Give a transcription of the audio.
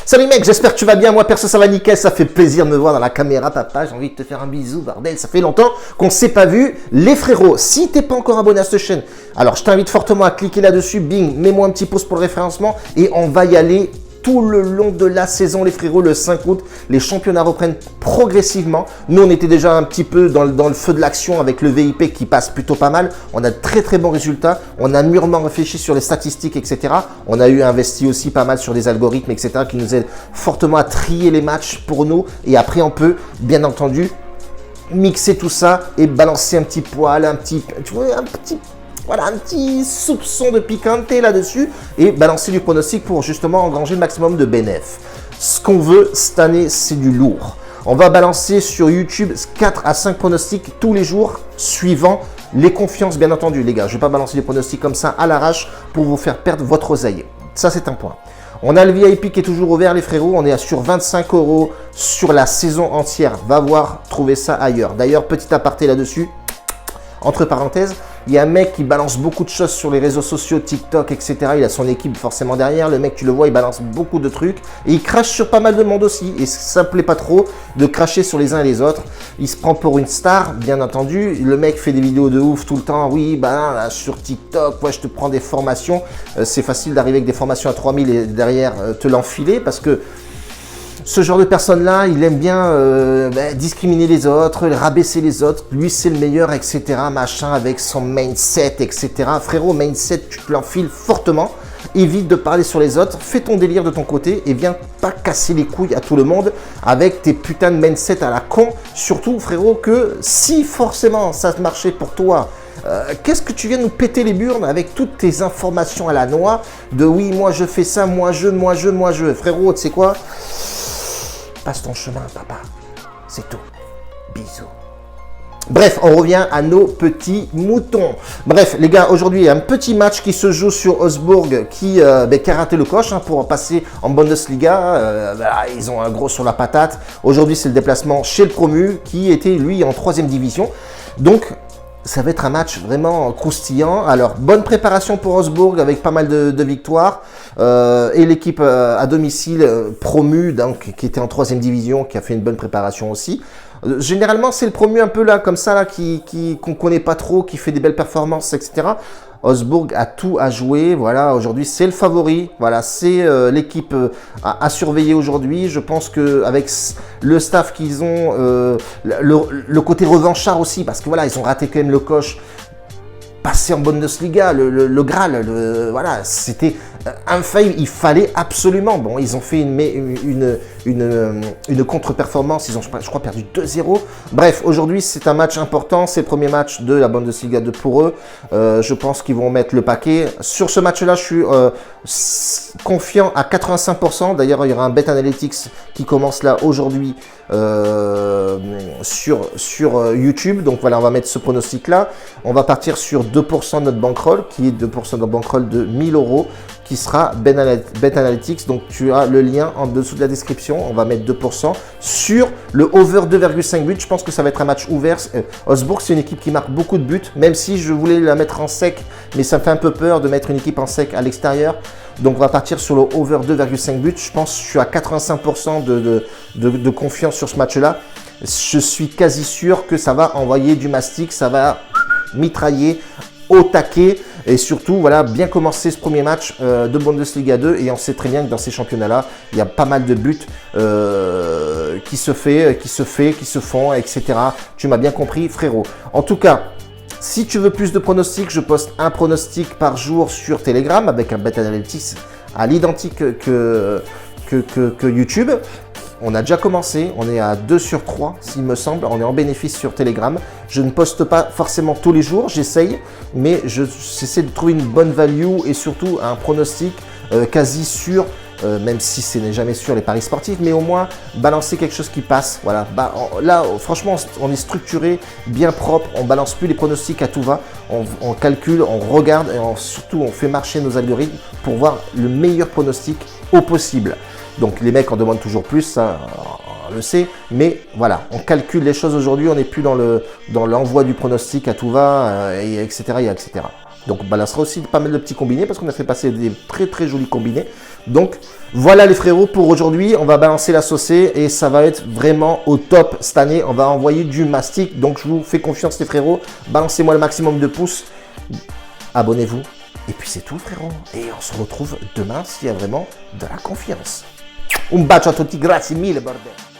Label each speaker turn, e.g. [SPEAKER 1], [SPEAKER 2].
[SPEAKER 1] Salut mec, j'espère que tu vas bien. Moi perso ça va nickel, ça fait plaisir de me voir dans la caméra papa. J'ai envie de te faire un bisou bordel, ça fait longtemps qu'on ne s'est pas vu. Les frérots, si t'es pas encore abonné à cette chaîne, alors je t'invite fortement à cliquer là-dessus. Bing, mets-moi un petit pouce pour le référencement et on va y aller tout le long de la saison les frérots. Le 5 août, les championnats reprennent progressivement. Nous on était déjà un petit peu dans le feu de l'action avec le VIP qui passe plutôt pas mal. On a de très bons résultats. On a mûrement réfléchi sur les statistiques, etc. On a investi aussi pas mal sur des algorithmes, etc. qui nous aident fortement à trier les matchs pour nous. Et après on peut bien entendu mixer tout ça et balancer un petit poil, un petit soupçon de piquanté là-dessus et balancer du pronostic pour justement engranger le maximum de bénéfices. Ce qu'on veut cette année, c'est du lourd. On va balancer sur YouTube 4 à 5 pronostics tous les jours, suivant les confiances, bien entendu, les gars. Je ne vais pas balancer des pronostics comme ça à l'arrache pour vous faire perdre votre oseille. Ça, c'est un point. On a le VIP qui est toujours ouvert, les frérots. On est sur 25 € sur la saison entière. Va voir, trouver ça ailleurs. D'ailleurs, petit aparté là-dessus, entre parenthèses, il y a un mec qui balance beaucoup de choses sur les réseaux sociaux, TikTok, etc. Il a son équipe forcément derrière. Le mec, tu le vois, il balance beaucoup de trucs. Et il crache sur pas mal de monde aussi. Et ça ne plaît pas trop de cracher sur les uns et les autres. Il se prend pour une star, bien entendu. Le mec fait des vidéos de ouf tout le temps. Oui, là, sur TikTok, ouais, je te prends des formations. C'est facile d'arriver avec des formations à 3000 et derrière te l'enfiler parce que ce genre de personne-là, il aime bien discriminer les autres, rabaisser les autres. Lui, c'est le meilleur, etc. Machin, avec son mindset, etc. Frérot, mindset, tu te l'enfiles fortement. Évite de parler sur les autres. Fais ton délire de ton côté et viens pas casser les couilles à tout le monde avec tes putains de mindset à la con. Surtout, frérot, que si forcément ça marchait pour toi, qu'est-ce que tu viens nous péter les burnes avec toutes tes informations à la noix de oui, moi je fais ça, moi je. Frérot, tu sais quoi? Passe ton chemin, papa. C'est tout. Bisous. Bref, on revient à nos petits moutons. Bref, les gars, aujourd'hui, il y a un petit match qui se joue sur Augsbourg qui a raté le coche pour passer en Bundesliga. Ils ont un gros sur la patate. Aujourd'hui, c'est le déplacement chez le promu qui était, lui, en 3e division. Donc, ça va être un match vraiment croustillant. Alors, bonne préparation pour Augsbourg avec pas mal de victoires. Et l'équipe à domicile promue, donc, qui était en 3e division, qui a fait une bonne préparation aussi. Généralement, c'est le promu un peu là, comme ça, là, qu'on connaît pas trop, qui fait des belles performances, etc. Augsbourg a tout à jouer. Voilà, aujourd'hui, c'est le favori. Voilà, c'est l'équipe à surveiller aujourd'hui. Je pense qu'avec le staff qu'ils ont, le côté revanchard aussi, parce que voilà, ils ont raté quand même le coche. Passer en Bundesliga, le Graal, voilà, c'était infaillible, il fallait absolument. Bon, ils ont fait une contre-performance, ils ont, je crois, perdu 2-0. Bref, aujourd'hui, c'est un match important, c'est le premier match de la Bundesliga 2 pour eux. Je pense qu'ils vont mettre le paquet. Sur ce match-là, je suis confiant à 85%. D'ailleurs, il y aura un Bet Analytics qui commence là aujourd'hui sur YouTube. Donc voilà, on va mettre ce pronostic-là. On va partir sur 2% de notre bankroll, qui est 2% de notre bankroll de 1000 €, qui sera Bet Analytics. Donc tu as le lien en dessous de la description. On va mettre 2% sur le over 2,5 buts. Je pense que ça va être un match ouvert. Augsbourg, c'est une équipe qui marque beaucoup de buts, même si je voulais la mettre en sec, mais ça me fait un peu peur de mettre une équipe en sec à l'extérieur. Donc on va partir sur le over 2,5 buts. Je pense que je suis à 85% de confiance sur ce match-là. Je suis quasi sûr que ça va envoyer du mastic, ça va mitrailler au taquet et surtout voilà, bien commencer ce premier match de Bundesliga 2 et on sait très bien que dans ces championnats-là, il y a pas mal de buts qui se font, etc. Tu m'as bien compris, frérot. En tout cas, si tu veux plus de pronostics, je poste un pronostic par jour sur Telegram avec un Bet Analytics à l'identique que YouTube. On a déjà commencé, on est à 2 sur 3 s'il me semble, on est en bénéfice sur Telegram. Je ne poste pas forcément tous les jours, j'essaye, mais j'essaie de trouver une bonne value et surtout un pronostic quasi sûr, même si ce n'est jamais sûr les paris sportifs, mais au moins balancer quelque chose qui passe. Voilà. Là, franchement, on est structuré, bien propre, on balance plus les pronostics à tout va, on calcule, on regarde et surtout on fait marcher nos algorithmes pour voir le meilleur pronostic au possible. Donc les mecs en demandent toujours plus, ça on le sait, mais voilà, on calcule les choses aujourd'hui, on n'est plus dans l'envoi du pronostic à tout va, etc., etc. Donc on balancera aussi pas mal de petits combinés parce qu'on a fait passer des très jolis combinés. Donc, voilà les frérots pour aujourd'hui. On va balancer la saucée et ça va être vraiment au top cette année. On va envoyer du mastic. Donc, je vous fais confiance les frérots. Balancez-moi le maximum de pouces. Abonnez-vous. Et puis c'est tout frérot. Et on se retrouve demain s'il y a vraiment de la confiance. Un bacio a tutti, grazie mille bordel.